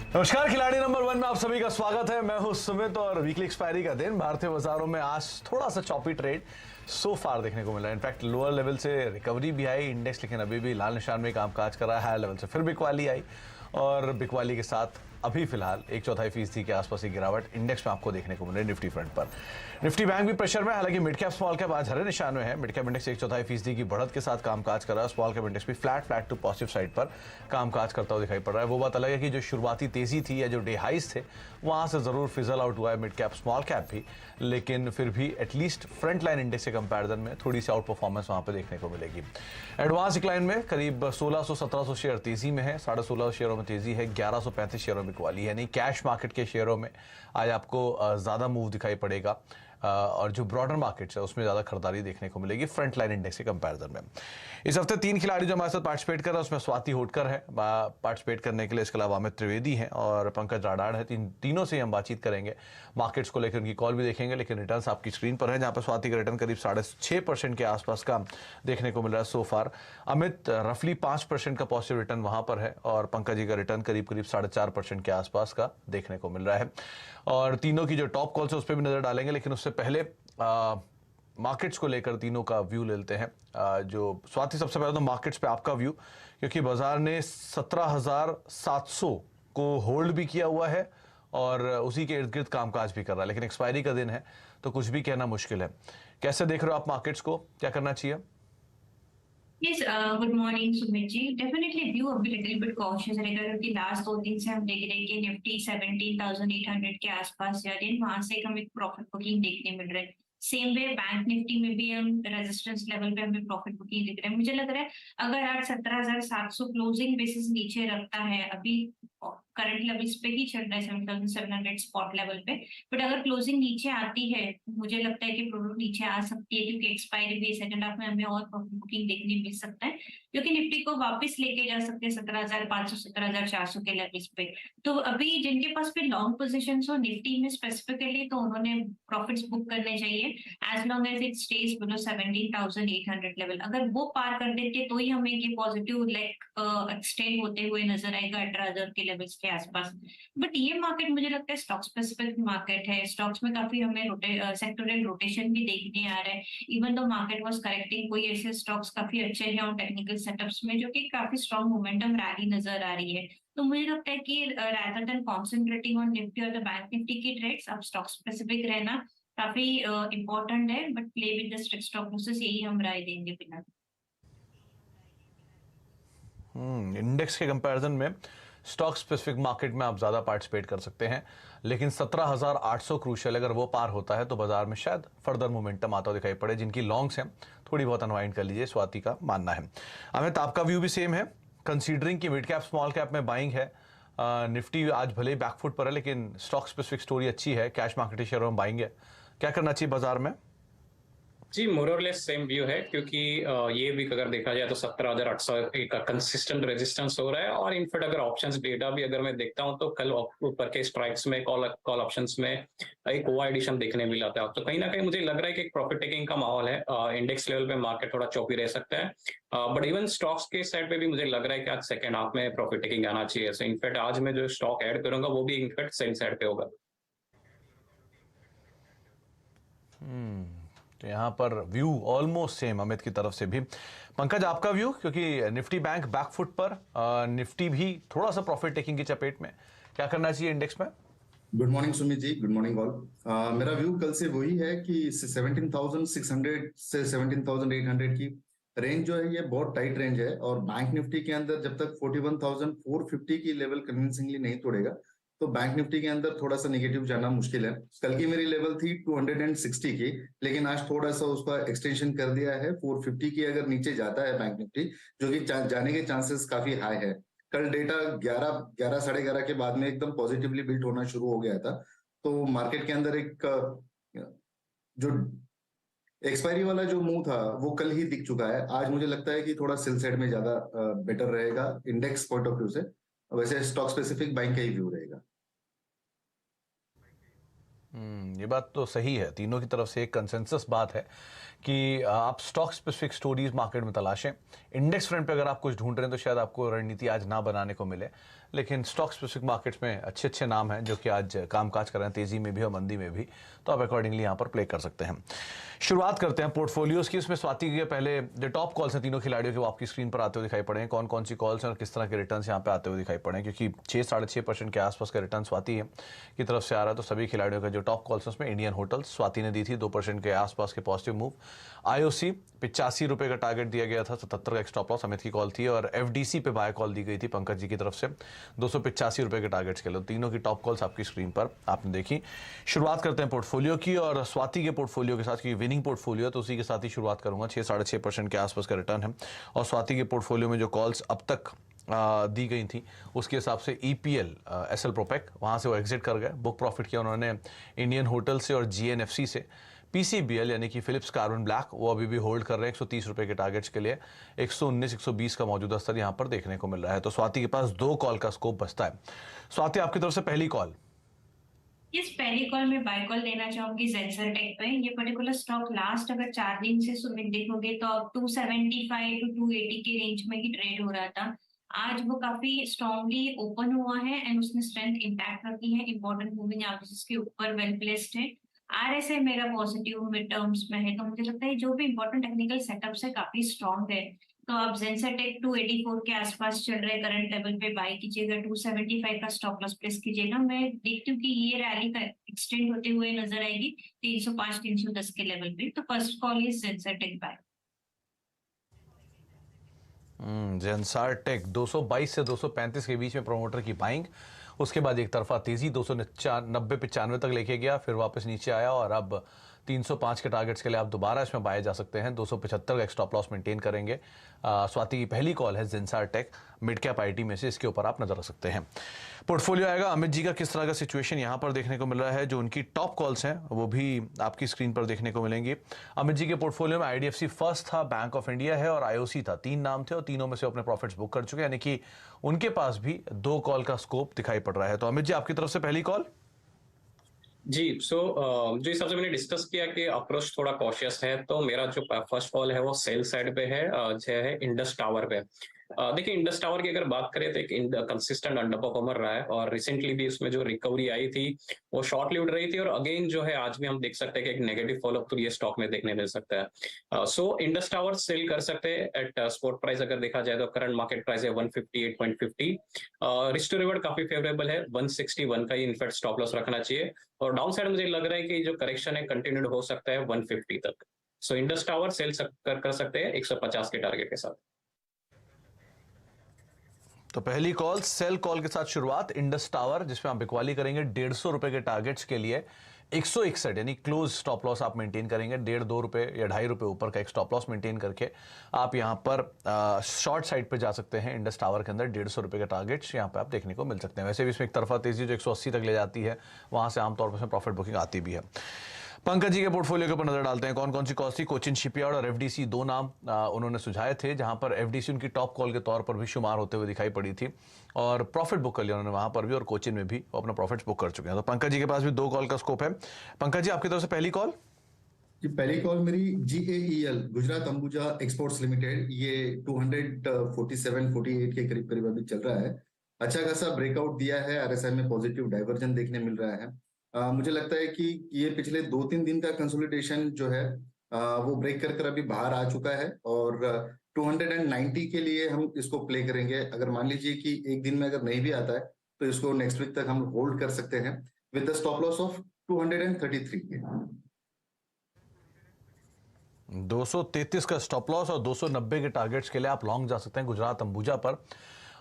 नमस्कार, खिलाड़ी नंबर 1 में आप सभी का स्वागत है। मैं हूं सुमित और वीकली एक्सपायरी का दिन भारतीय बाजारों में आज थोड़ा सा चॉपी ट्रेड सो फार देखने को मिला है। इनफैक्ट लोअर लेवल से रिकवरी भी आई इंडेक्स, लेकिन अभी भी लाल निशान में कामकाज कर रहा है। हायर लेवल से फिर बिकवाली आई और बिकवाली के साथ अभी फिलहाल 1/4% के आसपास की गिरावट इंडेक्स में आपको देखने को मिल रही है। निफ्टी फ्रंट पर निफ्टी बैंक भी प्रेशर में, हालांकि मिड कैप स्मॉल कैप आज हरे निशान में है। मिड कैप इंडेक्स 1/4% की बढ़त के साथ कामकाज कर रहा है। स्मॉल कैप इंडेक्स भी फ्लैट टू पॉजिटिव साइड पर कामकाज करता हुआ दिखाई पड़ रहा है। वो बात अलग है कि जो शुरुआती तेजी थी या जो डे हाइज थे वहां से जरूर फिजल आउट हुआ है मिड कैप स्मॉल कैप भी, लेकिन फिर भी एटलीस्ट फ्रंट लाइन इंडेक्स के कंपैरिजन में थोड़ी सी आउट परफॉर्मेंस वहां पे देखने को मिलेगी। एडवांस डिक्लाइन में करीब 1600-1700 शेयर तेजी में है, 16.5 शेयरों में तेजी है, 1135 शेयरों में बिकवाली है। नहीं, कैश मार्केट के शेयरों में आज आपको ज्यादा मूव दिखाई पड़ेगा और जो ब्रॉडर मार्केट्स है उसमें ज्यादा खरीदारी देखने को मिलेगी फ्रंट लाइन इंडेक्स के कंपैरिजन में। इस हफ्ते 3 खिलाड़ी जो हमारे साथ पार्टिसिपेट कर रहे हैं उसमें स्वाति होटकर है पार्टिसिपेट करने के लिए, इसके अलावा अमित त्रिवेदी हैं और पंकज राडाड़ है। तीनों से हम बातचीत करेंगे मार्केट्स को लेकर, उनकी कॉल भी देखेंगे। लेकिन रिटर्न्स आपकी स्क्रीन पर है, जहां पर स्वाति का रिटर्न करीब 6.5% के आसपास का देखने को मिल रहा है सो फार। अमित रफली 5% का पॉजिटिव रिटर्न वहां पर है और पंकज जी का रिटर्न करीब 4.5% के आसपास का देखने को मिल रहा है। और तीनों की जो टॉप कॉल्स है उस पर भी नजर डालेंगे, लेकिन उससे पहले मार्केट्स को लेकर तीनों का व्यू लेते हैं। जो स्वाति, सबसे पहले तो मार्केट्स पे आपका व्यू, क्योंकि बाजार ने 17,700 को होल्ड भी किया हुआ है और उसी के इर्द गिर्द कामकाज भी कर रहा है, लेकिन एक्सपायरी का दिन है तो कुछ भी कहना मुश्किल है। कैसे देख रहे हो आप मार्केट्स को, क्या करना चाहिए? Yes, good morning Sumit ji. Definitely view अभी लिटिल बिट कॉशियस रहेगा, क्योंकि लास्ट 2 दिन से हम देख रहे हैं कि निफ्टी 17,800 के आसपास जा रही है। वहां से हमें प्रॉफिट बुकिंग देखने मिल रहा है। सेम वे बैंक निफ्टी में भी हम रेजिस्टेंस लेवल पे हमें प्रॉफिट बुकिंग दिख रहा है। मुझे लग रहा है अगर आज 17,700 क्लोजिंग बेसिस नीचे रखता है, अभी करंट लेवल्स पे ही चल रहा है 7,700 स्पॉट लेवल पे, बट अगर क्लोजिंग नीचे आती है मुझे लगता है कि प्रोडक्ट नीचे आ सकती है, क्योंकि एक्सपायरी भी सेकंड हाफ में हमें और प्रॉफिट बुकिंग देखने मिल सकता है, क्योंकि निफ्टी को वापस लेके जा सकते हैं 17,500 17,400 के लेवल्स पे। तो अभी जिनके पास भी लॉन्ग पोजीशन हो निफ्टी में स्पेसिफिकली, तो उन्होंने प्रॉफिट्स बुक करने चाहिए as long as it stays below 17,800 level. अगर वो पार कर देते तो ही हमें ये पॉजिटिव लाइक एक्सटेंड होते हुए नजर आएगा 18,000 के लेवल्स के आसपास। बट ये मार्केट मुझे लगता है स्टॉक स्पेसिफिक मार्केट है। स्टॉक्स में काफी हमें सेक्टोरल रोटेशन भी देखने आ रहा है। Even though market was correcting, कोई ऐसे स्टॉक्स काफी अच्छे हैं और टेक्निकल सेटअप्स में जो कि काफी स्ट्रॉन्ग मोमेंटम रैली नजर आ रही है। तो मुझे लगता है कि rather than concentrating on Nifty और द बैंक निफ्टी की ट्रेड्स, अब स्टॉक स्पेसिफिक रहना काफी इम्पोर्टेंट है। But play with the strict stop losses, यही हम राय देंगे फिलहाल। इंडेक्स के कंपैरिजन में स्टॉक स्पेसिफिक मार्केट में आप ज्यादा पार्टिसिपेट कर सकते हैं, लेकिन 17,800 क्रूशियल अगर वो पार होता है तो बाजार में शायद फर्दर मोमेंटम आता हुआ दिखाई पड़े। जिनकी लॉन्ग्स हैं थोड़ी बहुत अनवाइंड कर लीजिए, स्वाति का मानना है। अमित, आपका व्यू भी सेम है, कंसीडरिंग कि मिड कैप स्मॉल कैप में बाइंग है। निफ्टी आज भले ही बैकफुट पर है, लेकिन स्टॉक स्पेसिफिक स्टोरी अच्छी है, कैश मार्केट शेयरों में बाइंग है। क्या करना चाहिए बाजार में? जी, मोर और लेस सेम व्यू है, क्योंकि ये वीक अगर देखा जाए तो 17,800 का कंसिस्टेंट रेजिस्टेंस हो रहा है। और इनफैक्ट अगर ऑप्शंस डेटा भी अगर मैं देखता हूं तो कल ऊपर के स्ट्राइक्स में कॉल ऑप्शंस में एक ओवर एडिशन देखने मिला था। तो कहीं ना कहीं मुझे लग रहा है कि एक प्रॉफिट टेकिंग का माहौल है। इंडेक्स लेवल पे मार्केट थोड़ा चौपी रह सकता है, बट इवन स्टॉक्स के साइड पे भी मुझे लग रहा है कि आज सेकेंड हाफ में प्रॉफिट टेकिंग आना चाहिए। सो इनफैक्ट आज मैं जो स्टॉक ऐड करूंगा वो भी इनफैक्ट सेल साइड पे होगा। तो यहाँ पर व्यू ऑलमोस्ट सेम अमित की तरफ से भी। पंकज, आपका व्यू, क्योंकि निफ्टी बैंक बैकफुट पर, निफ्टी भी थोड़ा सा प्रॉफिट टेकिंग की चपेट में, क्या करना चाहिए इंडेक्स में? Good morning Sumit ji, good morning all. मेरा व्यू कल से वही है कि 17,600 से 17,800 की रेंज जो है ये बहुत टाइट रेंज है। और बैंक निफ्टी के अंदर जब तक 41,450 की लेवल कन्विंसिंगली नहीं तोड़ेगा तो बैंक निफ्टी के अंदर थोड़ा सा नेगेटिव जाना मुश्किल है। कल की मेरी लेवल थी 260 की, लेकिन आज थोड़ा सा उसका एक्सटेंशन कर दिया है 450 की। अगर नीचे जाता है बैंक निफ्टी, जो कि जाने के चांसेस काफी हाई है। कल डेटा 11 साढ़े 11 के बाद में एकदम पॉजिटिवली बिल्ड होना शुरू हो गया था, तो मार्केट के अंदर एक जो एक्सपायरी वाला जो मूव था वो कल ही दिख चुका है। आज मुझे लगता है कि थोड़ा सेल साइड में ज्यादा बेटर रहेगा इंडेक्स पॉइंट ऑफ व्यू से। वैसे स्टॉक स्पेसिफिक बैंक का ही व्यू रहेगा। ये बात तो सही है, तीनों की तरफ से एक कंसेंसस बात है कि आप स्टॉक स्पेसिफिक स्टोरीज मार्केट में तलाशें। इंडेक्स फ्रंट पे अगर आप कुछ ढूंढ रहे हैं तो शायद आपको रणनीति आज ना बनाने को मिले, लेकिन स्टॉक स्पेसिफिक मार्केट्स में अच्छे अच्छे नाम हैं जो कि आज कामकाज कर रहे हैं, तेजी में भी और मंदी में भी, तो आप अकॉर्डिंगली यहाँ पर प्ले कर सकते हैं। शुरुआत करते हैं पोर्टफोलियोज की। उसमें स्वाति के पहले जो टॉप कॉल्स हैं तीनों खिलाड़ियों के वो आपकी स्क्रीन पर आते हुए दिखाई पड़े हैं। कौन कौन सी कॉल्स हैं और किस तरह के रिटर्न यहाँ पे आते हुए दिखाई पड़े हैं, क्योंकि 6-6.5% के आसपास का रिटर्न स्वाति है की तरफ से आ रहा है। तो सभी खिलाड़ियों का जो टॉप कॉल्स है उसमें इंडियन होटल्स स्वाति ने दी थी 2% के आसपास के पॉजिटिव मूव। आईओसी 85 रुपए का टारगेट दिया गया था, 77 का स्टॉप लॉस अमित की कॉल थी, और एफडीसी पे बाय कॉल दी गई थी पंकज जी की तरफ से 285 रुपए के टारगेट्स के लिए। तीनों की टॉप कॉल्स आपकी स्क्रीन पर आपने देखी। शुरुआत करते हैं पोर्टफोलियो की, और स्वाति के पोर्टफोलियो के साथ, क्योंकि विनिंग पोर्टफोलियो तो उसी के साथ ही शुरुआत करूंगा। 6-6.5% के आसपास का रिटर्न है, और स्वाति के पोर्टफोलियो में जो कॉल्स अब तक दी गई थी उसके हिसाब से ईपीएल एसएल प्रोपेक वहां से वो एग्जिट कर गए। बुक प्रॉफिट किया उन्होंने इंडियन होटल से और जीएनएफसी से। पीसीबीएल यानी कि फिलिप्स कार्बन ब्लैक वो अभी भी होल्ड कर रहे हैं 130 रुपए के टारगेट्स के लिए। 119-120 का मौजूदा स्तर यहां पर देखने को मिल रहा है। तो स्वाति के पास 2 कॉल का स्कोप बचता है। स्वाति, आपकी तरफ से पहली कॉल। इस पहली कॉल में बाय कॉल लेना चाहूंगी जेंसर टेक पे। ये पर्टिकुलर स्टॉक लास्ट अगर 4 दिन से सुमित देखोगे तो 275 टू 280 के रेंज में ही ट्रेड हो रहा था। आज वो काफी स्ट्रांगली ओपन हुआ है एंड उसने स्ट्रेंथ इंटैक्ट रखी है। इंपॉर्टेंट मूविंग एवरेजेस के ऊपर वेल प्लेस्ड है। आरएसआई मेरा पॉजिटिव मिड टर्म्स में है, तो मुझे लगता है जो भी इंपॉर्टेंट टेक्निकल सेटअप्स है काफी स्ट्रांग है। तो आप जेंसरटेक 284 के आसपास चल रहे करंट लेवल पे बाय कीजिएगा, 275 का स्टॉप लॉस प्लेस कीजिएगा। मैं देखती हूँ कि ये रैली का एक्सटेंड होते हुए नजर आएगी 305-310 के लेवल पे। तो first call is Zensar Tech buy. Zensar Tech 222 से 235 के बीच में प्रमोटर की बाइंग, उसके बाद एक तरफा तेजी 290-95 तक लेके गया, फिर वापस नीचे आया, और अब 305 के टारगेट्स के लिए आप दोबारा इसमें बाय जा सकते हैं। 275 का एक स्टॉप लॉस मेंटेन करेंगे। स्वाति की पहली कॉल है Zensar tech, mid cap IT में से, इसके ऊपर आप नजर रख सकते हैं। पोर्टफोलियो आएगा अमित जी का। किस तरह का सिचुएशन यहाँ पर देखने को मिल रहा है, जो उनकी टॉप कॉल्स हैं वो भी आपकी स्क्रीन पर देखने को मिलेंगी। अमित जी के पोर्टफोलियो में आईडीएफसी फर्स्ट था, बैंक ऑफ इंडिया है और आईओसी था। 3 नाम थे और तीनों में से अपने प्रॉफिट्स बुक कर चुके हैं, यानी कि उनके पास भी 2 कॉल का स्कोप दिखाई पड़ रहा है। तो अमित जी, आपकी तरफ से पहली कॉल। जी, जो हिसाब से मैंने डिस्कस किया कि अप्रोच थोड़ा कॉशियस है, तो मेरा जो फर्स्ट कॉल है वो सेल साइड पे है, जो है इंडस टावर पे। देखिए, इंडस टावर की अगर बात करें तो एक कंसिस्टेंट अंडर परफॉर्मर रहा है, और रिसेंटली भी उसमें जो रिकवरी आई थी वो शॉर्ट लिव्ड रही थी, और अगेन जो है आज भी हम देख सकते हैं कि एक नेगेटिव फॉलोअप तो ये स्टॉक में देखने मिल सकता है। सो इंडस टावर सेल कर सकते हैं एट स्पॉट प्राइस। अगर देखा जाए तो करंट मार्केट प्राइस है 158.50। रिस्क टू रिवॉर्ड काफी फेवरेबल है, 161 का ही इनफैक्ट स्टॉप लॉस रखना चाहिए, और डाउन साइड मुझे लग रहा है कि जो करेक्शन है कंटिन्यूड हो सकता है 150 तक। सो इंडस टावर सेल कर सकते हैं 150 के टारगेट के साथ। तो पहली कॉल सेल कॉल के साथ शुरुआत इंडस टावर, जिसमें आप बिकवाली करेंगे 150 रुपए के टारगेट्स के लिए। 161 यानी क्लोज स्टॉप लॉस आप मेंटेन करेंगे, 1.5-2 रुपए या 2.5 रुपए ऊपर का एक स्टॉप लॉस मेंटेन करके आप यहां पर शॉर्ट साइड पे जा सकते हैं। इंडस टावर के अंदर 150 रुपए के टारगेट्स यहां पे आप देखने को मिल सकते हैं। वैसे भी इसमें एक तरफा तेजी जो 180 तक ले जाती है, वहां से आमतौर पर प्रॉफिट बुकिंग आती भी है। पंकज जी के पोर्टफोलियो के ऊपर नजर डालते हैं। कौन कौन सी कॉल थी। कोचिन शिपयार्ड और एफडीसी 2 नाम उन्होंने सुझाए थे, जहां पर एफडीसी उनकी टॉप कॉल के तौर पर भी शुमार होते हुए दिखाई पड़ी थी, और प्रॉफिट बुक कर लिया उन्होंने वहां पर भी, और कोचिन में भी वो अपना प्रॉफिट्स बुक कर चुके हैं। तो पंकज जी के पास भी 2 कॉल का स्कोप है। पंकज जी, आपकी तरफ से पहली कॉल। जी, पहली कॉल मेरी GAEL Gujarat Ambuja exports limited, ये 247-48 के करीब करीब अभी चल रहा है। अच्छा खासा ब्रेकआउट दिया है, आरएसआई में पॉजिटिव डाइवर्जन देखने मिल रहा है। मुझे लगता है कि ये पिछले 2-3 दिन का कंसोलिडेशन जो है वो ब्रेक कर अभी बाहर आ चुका है, और 290 के लिए हम इसको प्ले करेंगे। अगर मान लीजिए कि एक दिन में अगर नहीं भी आता है तो इसको नेक्स्ट वीक तक हम होल्ड कर सकते हैं with the stop loss of 233 के। 233 का स्टॉप लॉस और 290 के टारगेट्स के लिए आप लॉन्ग जा सकते हैं गुजरात अंबुजा पर,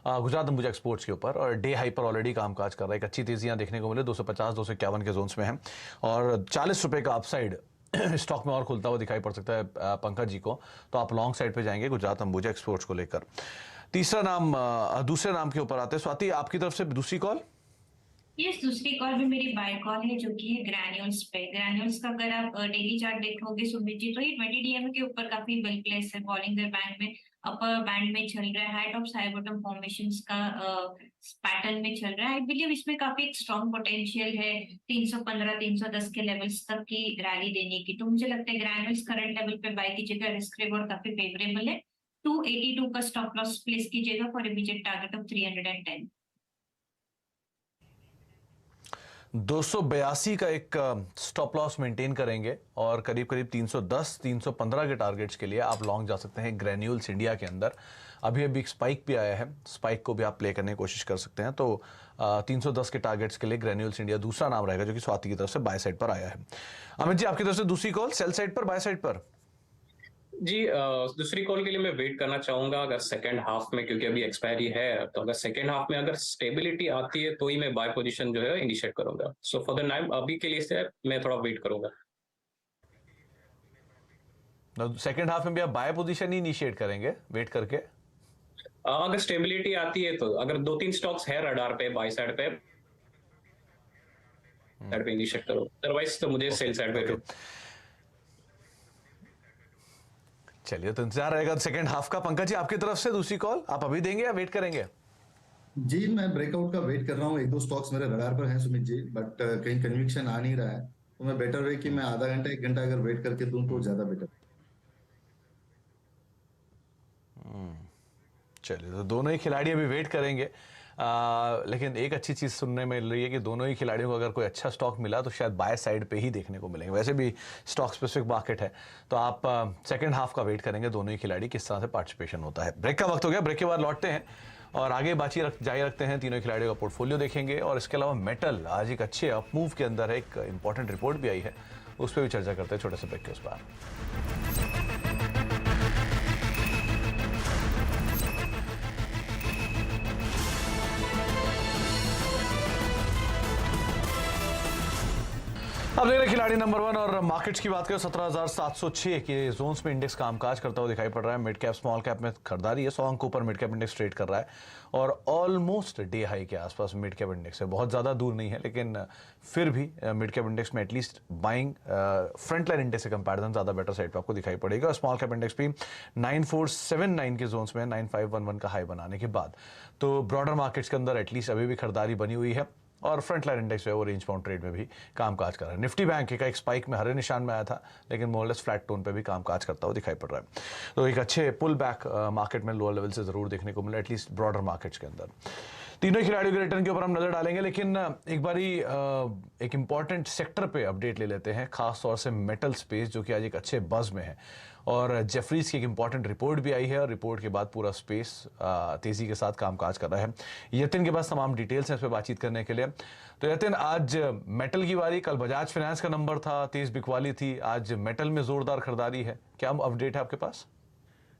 गुजरात अंबुजा एक्सपोर्ट्स के ऊपर। और डे हाई पर ऑलरेडी कामकाज कर रहा है, एक अच्छी तेजी यहाँ देखने को मिले, 250-251 के जोन्स में है, और 40 रुपए का अपसाइड स्टॉक में और खुलता हुआ दिखाई पड़ सकता है पंकज जी को। तो आप लॉन्ग साइड पे जाएंगे गुजरात अंबुजा एक्सपोर्ट्स को लेकर। तीसरा नाम, दूसरे नाम के ऊपर आते हैं। स्वाति, आपकी तरफ से दूसरी कॉल। यस, दूसरी कॉल भी मेरी बाय कॉल है, जो कि है ग्रैन्यूल्स पे। ग्रैन्यूल्स का अगर आप डेली चार्ट देखोगे सुमित जी, तो ये 20 डीएम के ऊपर काफी वेल प्लेस है, बॉलिंग बैंक में अपर बैंड में चल रहा है, high top high bottom formations का पैटर्न में चल रहा है। आई बिलीव इसमें काफी एक स्ट्रॉन्ग पोटेंशियल है 315 310 के लेवल्स तक की रैली देने की। तो मुझे लगता है ग्रैन्युल्स करंट लेवल पे बाय कीजिएगा, रिस्क रिवॉर्ड काफी फेवरेबल है। 282 का स्टॉप लॉस प्लेस कीजिएगा फॉर इमीडिएट टारगेट ऑफ 310। 282 का एक स्टॉप लॉस मेंटेन करेंगे और करीब करीब 310 315 के टारगेट्स के लिए आप लॉन्ग जा सकते हैं ग्रैन्यूल्स इंडिया के अंदर। अभी अभी एक स्पाइक भी आया है, स्पाइक को भी आप प्ले करने की कोशिश कर सकते हैं। तो 310 के टारगेट्स के लिए ग्रैन्यूल्स इंडिया दूसरा नाम रहेगा जो कि स्वाति की तरफ से बाय साइड पर आया है। अमित जी, आपकी तरफ से दूसरी कॉल सेल साइड पर बाय साइड पर? जी दूसरी कॉल के लिए मैं वेट करना चाहूंगा अगर सेकेंड हाफ में, क्योंकि अभी एक्सपायरी है। तो अगर सेकेंड हाफ में अगर स्टेबिलिटी आती है तो ही मैं बाय पोजीशन जो है इनिशिएट करूंगा। सो फॉर द टाइम अभी के लिए से मैं थोड़ा वेट करूंगा। सेकेंड हाफ में भी आप बाय पोजीशन ही इनिशिएट करेंगे वेट करके? अगर स्टेबिलिटी आती है तो अगर 2-3 स्टॉक्स है रडार पे बाय साइड पे इनिशिएट करो, अदरवाइज तो मुझे सेल साइड पे। चलिए, तो इंतजार रहेगा सेकंड हाफ का। पंकज जी, आपकी तरफ से दूसरी कॉल आप अभी देंगे या वेट करेंगे? जी मैं ब्रेकआउट का वेट कर रहा हूँ। एक दो स्टॉक्स मेरे रडार पर हैं सुमित जी, बट कहीं कन्विक्शन आ नहीं रहा है। तो मैं बेटर है कि मैं आधा घंटा 1 घंटा अगर वेट करके दूं तो ज्यादा बेटर। चलिए, तो दोनों ही खिलाड़ी अभी वेट करेंगे। लेकिन एक अच्छी चीज़ सुनने में मिल रही है कि दोनों ही खिलाड़ियों को अगर कोई अच्छा स्टॉक मिला तो शायद बाय साइड पे ही देखने को मिलेंगे। वैसे भी स्टॉक स्पेसिफिक मार्केट है, तो आप सेकंड हाफ का वेट करेंगे दोनों ही खिलाड़ी किस तरह से पार्टिसिपेशन होता है। ब्रेक का वक्त हो गया, ब्रेक के बाद लौटते हैं और आगे बातचीत जारी रखते हैं। तीनों खिलाड़ियों का पोर्टफोलियो देखेंगे और इसके अलावा मेटल आज एक अच्छे अप मूव के अंदर है, एक इंपॉर्टेंट रिपोर्ट भी आई है, उस पर भी चर्चा करते हैं छोटे से ब्रेक के उस पर। अब देख रहे खिलाड़ी नंबर 1 और मार्केट्स की बात करें 17,706 के जोन्स में इंडेक्स कामकाज करता हुआ दिखाई पड़ रहा है। मिड कैप स्मॉल कैप में खरीदारी है, 100 अंक ऊपर मिड कैप इंडेक्स ट्रेड कर रहा है और ऑलमोस्ट डे हाई के आसपास मिड कैप इंडेक्स है। बहुत ज़्यादा दूर नहीं है, लेकिन फिर भी मिड कैप इंडेक्स में at least buying front line index से कंपैरिजन ज़्यादा बेटर साइड पर आपको दिखाई पड़ेगा। और स्मॉल कैप इंडेक्स भी 9479 के जोन्स में 9511 का हाई बनाने के बाद, तो ब्रॉडर मार्केट्स के अंदर एटलीस्ट अभी भी खरीदारी बनी हुई है और फ्रंट लाइन इंडेक्स जो है वो रेंज बाउंड ट्रेड में भी कामकाज कर रहा है। निफ्टी बैंक का एक स्पाइक में हरे निशान में आया था, लेकिन मोरलेस फ्लैट टोन पे भी कामकाज करता हुआ दिखाई पड़ रहा है। तो एक अच्छे पुल बैक मार्केट में लोअर लेवल से जरूर देखने को मिला, एटलीस्ट ब्रॉडर मार्केट्स के अंदर। तीनों खिलाड़ियों के रिटर्न के ऊपर हम नजर डालेंगे, लेकिन एक बारी एक इंपॉर्टेंट सेक्टर पे अपडेट ले लेते हैं, खास तौर से मेटल स्पेस जो कि आज एक अच्छे बज में है। और जेफरीज की एक इंपॉर्टेंट रिपोर्ट भी आई है और रिपोर्ट के बाद पूरा स्पेस तेजी के साथ कामकाज कर रहा है। यतिन के पास तमाम डिटेल्स हैं इस पर बातचीत करने के लिए। तो यतिन, आज मेटल की बारी, कल बजाज फाइनेंस का नंबर था, तेज बिकवाली थी, आज मेटल में जोरदार खरीदारी है, क्या अपडेट है आपके पास?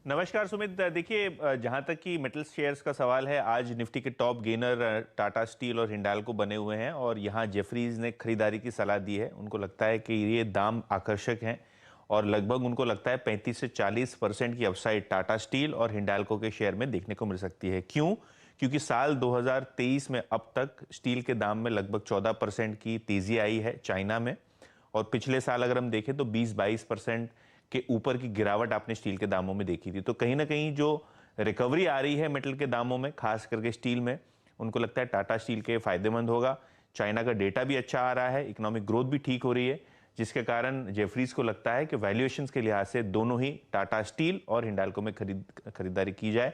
नमस्कार सुमित, देखिए जहां तक कि मेटल शेयर्स का सवाल है, आज निफ्टी के टॉप गेनर टाटा स्टील और हिंडाल्को बने हुए हैं और यहां जेफरीज ने खरीदारी की सलाह दी है। उनको लगता है कि ये दाम आकर्षक हैं और लगभग उनको लगता है 35 से 40% की अपसाइड टाटा स्टील और हिंडाल्को के शेयर में देखने को मिल सकती है। क्यों? क्योंकि साल 2023 में अब तक स्टील के दाम में लगभग 14% की तेजी आई है चाइना में, और पिछले साल अगर हम देखें तो 20-22% के ऊपर की गिरावट आपने स्टील के दामों में देखी थी। तो कहीं ना कहीं जो रिकवरी आ रही है मेटल के दामों में, खास करके स्टील में, उनको लगता है टाटा स्टील के फायदेमंद होगा। चाइना का डेटा भी अच्छा आ रहा है, इकोनॉमिक ग्रोथ भी ठीक हो रही है, जिसके कारण जेफरीज को लगता है कि वैल्यूएशंस के लिहाज से दोनों ही टाटा स्टील और हिंडाल्को में खरीदारी की जाए।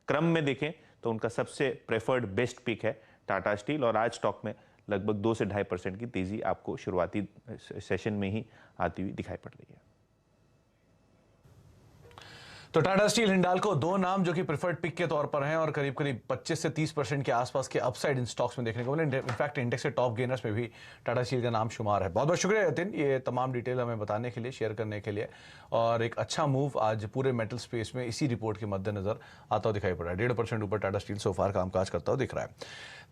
क्रम में देखें तो उनका सबसे प्रेफर्ड बेस्ट पिक है टाटा स्टील और आज स्टॉक में लगभग 2 से 2.5% की तेजी आपको शुरुआती सेशन में ही आती हुई दिखाई पड़ रही है। तो टाटा स्टील, हिंडाल्को, दो नाम जो कि प्रेफर्ड पिक के तौर पर हैं और करीब करीब 25 से 30% के आसपास के अपसाइड इन स्टॉक्स में देखने को मिले। इनफैक्ट इंडेक्स के टॉप गेनर्स में भी टाटा स्टील का नाम शुमार है। बहुत बहुत शुक्रिया यतिन, ये तमाम डिटेल हमें बताने के लिए, शेयर करने के लिए। और एक अच्छा मूव आज पूरे मेटल स्पेस में इसी रिपोर्ट के मद्देनजर आता हुआ दिखाई पड़ रहा है। 1.5% ऊपर टाटा स्टील सोफार कामकाज करता हुआ दिख रहा है।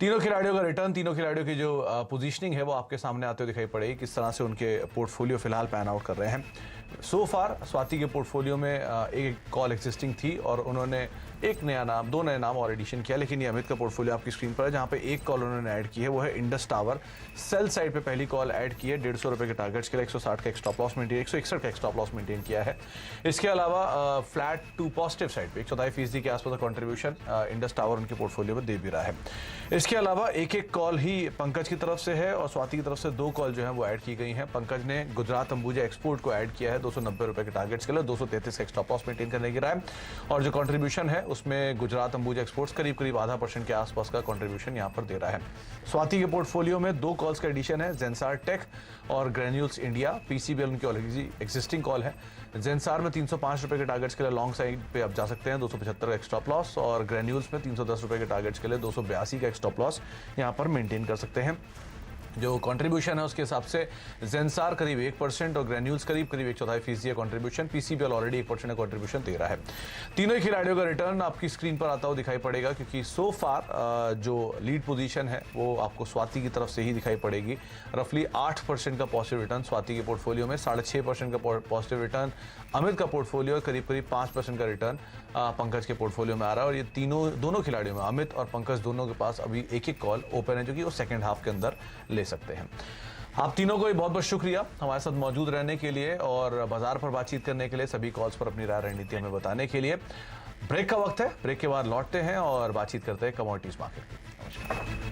तीनों खिलाड़ियों का रिटर्न, तीनों खिलाड़ियों की जो पोजीशनिंग है वो आपके सामने आते हुए दिखाई पड़ेगी, किस तरह से उनके पोर्टफोलियो फिलहाल पैन आउट कर रहे हैं। सो फार स्वाति के पोर्टफोलियो में एक कॉल एग्जिस्टिंग थी और उन्होंने एक नया नाम, 2 नए नाम और एडिशन किया, लेकिन ये अमित का पोर्टफोलियो आपकी स्क्रीन पर है, जहां पे एक कॉल उन्होंने ऐड की है, वो है इंडस टावर। सेल साइड पे पहली कॉल ऐड की है 150 रुपए के टारगेट्स के लिए, 160 का स्टॉप लॉस मेंटेन, 161 का स्टॉप लॉस मेंटेन किया है। इसके अलावा फ्लैट टू पॉजिटिव साइड पे 1/4% के आसपास का कंट्रीब्यूशन इंडस टावर उनके पोर्टफोलियो में दे भी रहा है। इसके अलावा एक कॉल ही पंकज की तरफ से है और स्वाति की तरफ से 2 कॉल जो है वो ऐड की गई हैं। पंकज ने गुजरात अंबुजा एक्सपोर्ट को ऐड किया है 290 रुपए के टारगेट्स के लिए, 233 का स्टॉप लॉस मेंटेन करने की राय, और जो कंट्रीब्यूशन है उसमें गुजरात अंबुजा एक्सपोर्ट्स करीब 0.5% के आसपास का कंट्रीब्यूशन यहां पर दे रहा है। स्वाति के पोर्टफोलियो में 2 कॉल्स का एडिशन है, जेंसार टेक और ग्रेन्यूल्स इंडिया। पीसीबीएल उनकी ऑलरेडी एग्जिस्टिंग कॉल है। जेंसार में 305 रुपए के टारगेट्स के लिए लॉन्ग साइड पे आप जा सकते हैं, 275 का स्टॉप लॉस, और ग्रेन्यूल्स में 310 रुपए के टारगेट्स के लिए 282 का स्टॉप लॉस यहां पर मेंटेन कर सकते हैं। जो कंट्रीब्यूशन है उसके हिसाब से जेंसार करीब 1% और ग्रेन्यूल्स करीब 1/4% है कंट्रीब्यूशन। पीसीबीएल ऑलरेडी 1% का कंट्रीब्यूशन दे रहा है। तीनों ही खिलाड़ियों का रिटर्न आपकी स्क्रीन पर आता हुआ दिखाई पड़ेगा, क्योंकि सो फार जो लीड पोजीशन है वो आपको स्वाति की तरफ से ही दिखाई पड़ेगी। रफली 8% का पॉजिटिव रिटर्न स्वाति के पोर्टफोलियो में, 6.5% का पॉजिटिव रिटर्न अमित का पोर्टफोलियो, करीब 5% का रिटर्न पंकज के पोर्टफोलियो में आ रहा है। और ये दोनों खिलाड़ियों में, अमित और पंकज दोनों के पास अभी एक कॉल ओपन है, जो कि वो सेकेंड हाफ के अंदर ले सकते हैं। आप तीनों को बहुत बहुत शुक्रिया हमारे साथ मौजूद रहने के लिए और बाजार पर बातचीत करने के लिए, सभी कॉल्स पर अपनी राय रणनीति हमें बताने के लिए। ब्रेक का वक्त है, ब्रेक के बाद लौटते हैं और बातचीत करते हैं कमोडिटीज मार्केट की। नमस्कार।